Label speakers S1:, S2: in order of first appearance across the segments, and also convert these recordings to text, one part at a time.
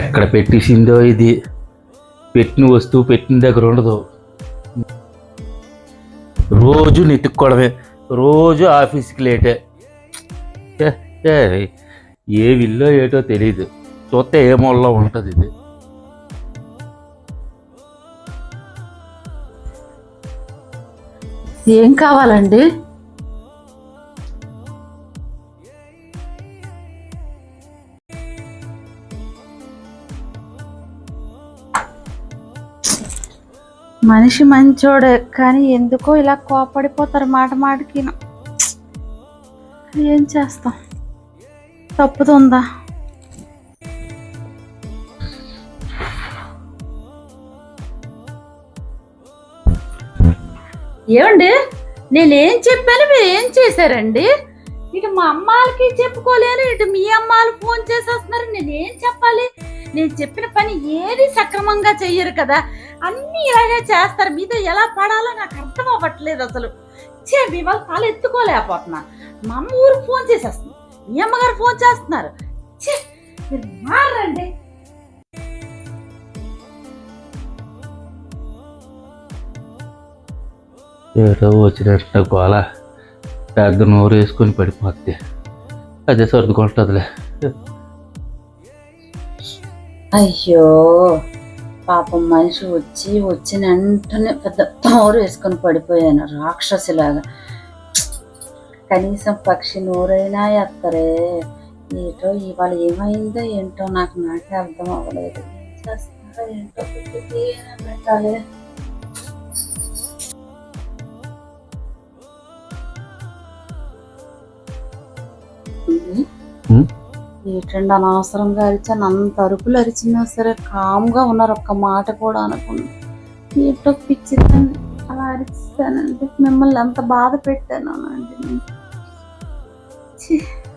S1: ఎక్కడ పెట్టేసిందో ఇది, పెట్టిన వస్తువు పెట్టిన దగ్గర ఉండదు. రోజు నెతుక్కోవడమే, రోజు ఆఫీస్కి లేటే. ఏ విల్లో ఏటో తెలీదు, చూస్తే ఏ మూలలో ఉంటుంది ఇది.
S2: ఏం కావాలండి? మనిషి మంచోడే, కానీ ఎందుకో ఇలా కోపడిపోతారు మాట మాటకి. ఏం చేస్తాం, తప్పుతుందా? ఏమండి, నేనేం చెప్పాను మీరు ఏం చేశారండి? ఇటు మా అమ్మాలకి చెప్పుకోలేను, ఇటు మీ అమ్మాలు ఫోన్ చేసేస్తున్నారు. నేనేం చెప్పాలి? నేను చెప్పిన పని ఏది సక్రమంగా చెయ్యరు కదా, అన్నీ ఇలాగే చేస్తారు. మీతో ఎలా పడాలో నాకు అర్థం అవ్వట్లేదు అసలు. మీ వాళ్ళు కాలు ఎత్తుకోలేకపోతున్నా. మా అమ్మ ఊరికి ఫోన్ చేసేస్తుంది, మీ అమ్మగారు ఫోన్ చేస్తున్నారు. మీరు మారండి.
S1: ఏదో వచ్చినట్టు గోల, పెద్ద నోరు వేసుకొని పడిపోద్ది, అదే సర్దుకుంటుందిలే.
S2: అయ్యో పాపం, మనిషి వచ్చిన వెంటనే పెద్ద నోరు వేసుకొని పడిపోయాను రాక్షసిలాగా. కనీసం పక్షి నోరైనా ఎత్తరే. ఏటో ఇవాళ ఏమైందో ఏంటో నాకే అర్థం అవ్వలేదు. ఏం చేస్తున్నారో ఏంటో పెట్టాలి. ఏంటండి అనవసరంగా అరిచాను, అంత అరుపులు అరిచినా సరే కామ్గా ఉన్నారు, ఒక్క మాట కూడా అనుకున్నా. ఏంటో పిచ్చిదాన్ని అలా అరిచానండి, మిమ్మల్ని ఎంత బాధ పెట్టాను అండి.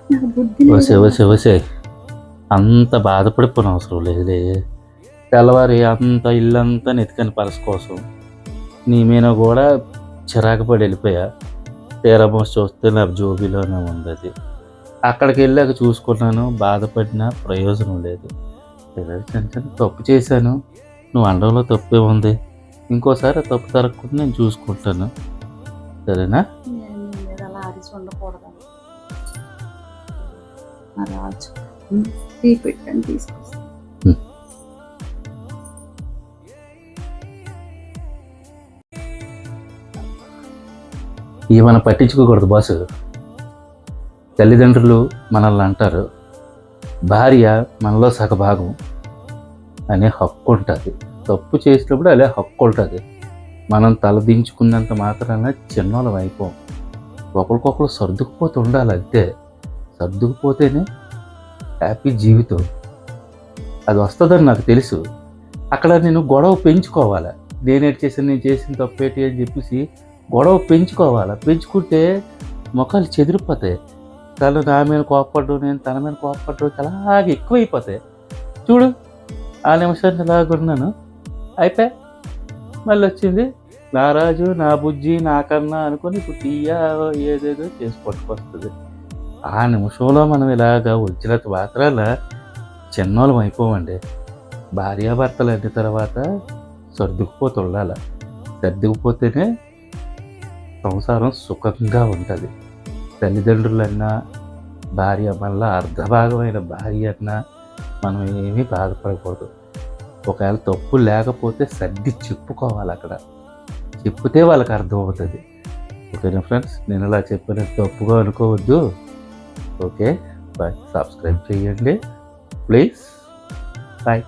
S2: నాకు బుద్ధి
S1: అంత బాధపడిపోయిన అవసరం లేదులే. తెల్లవారి అంత ఇల్లంతా నెతికని పరస కోసం నీ మీద కూడా చిరాకు పడి వెళ్ళిపోయా. తీరమోసి చూస్తే నా జోబీలోనే ఉంది అది. అక్కడికి వెళ్ళాక చూసుకున్నాను, బాధపడినా ప్రయోజనం లేదు. చిన్న తప్పు చేశాను, నువ్వు అండంలో తప్పే ఉంది. ఇంకోసారి తప్పు జరగకుండా నేను చూసుకుంటాను, సరేనా?
S2: అలా అరిచి ఉండకూడదు. పెట్టండి, తీసుకొస్తాను.
S1: ఇవి మనం పట్టించుకోకూడదు బాసు. తల్లిదండ్రులు మనల్ని అంటారు, భార్య మనలో సగభాగం అనే హక్కు ఉంటుంది. తప్పు చేసినప్పుడు అదే హక్కు ఉంటుంది. మనం తలదించుకున్నంత మాత్రాన చిన్నోళ్ళం అయిపోం. ఒకరికొకరు సర్దుకుపోతూ ఉండాలి అంతే. సర్దుకుపోతేనే హ్యాపీ జీవితం. అది వస్తుందని నాకు తెలుసు. అక్కడ నేను గొడవ పెంచుకోవాలి. నేనేటి చేశాను, నేను చేసిన తప్పేటి అని చెప్పేసి గొడవ పెంచుకోవాలి. పెంచుకుంటే ముఖాలు చెదిరిపోతాయి. తను నా మీద కోప్పడ్డు, నేను తన మీద కోప్పడ్డు, అలాగే ఎక్కువైపోతాయి. చూడు, ఆ నిమిషాన్ని ఇలాగున్నాను, అయిపోయా. మళ్ళీ వచ్చింది నా రాజు, నా బుజ్జి, నాకన్నా అనుకుని ఇప్పుడు తీయా ఏదేదో చేసి పట్టుకొస్తుంది. ఆ నిమిషంలో మనం ఇలాగా వచ్చినంత మాత్రాన చిన్నోళ్ళం అయిపోవండి. భార్యాభర్తలు అయిన తర్వాత సర్దుకుపోతూ ఉండాలి. సర్దుకుపోతేనే సంసారం సుఖంగా ఉంటుంది. తల్లిదండ్రులన్నా, భార్య మళ్ళా అర్ధభాగమైన భార్య అన్నా మనం ఏమీ బాధపడకూడదు. ఒకవేళ తప్పు లేకపోతే సర్ది చెప్పుకోవాలి. అక్కడ చెప్తే వాళ్ళకి అర్థమవుతుంది. ఓకేనా ఫ్రెండ్స్? నేను ఇలా చెప్పినట్టు తప్పుగా అనుకోవద్దు. Okay, bye. సబ్స్క్రైబ్ చేయండి ప్లీజ్. బాయ్.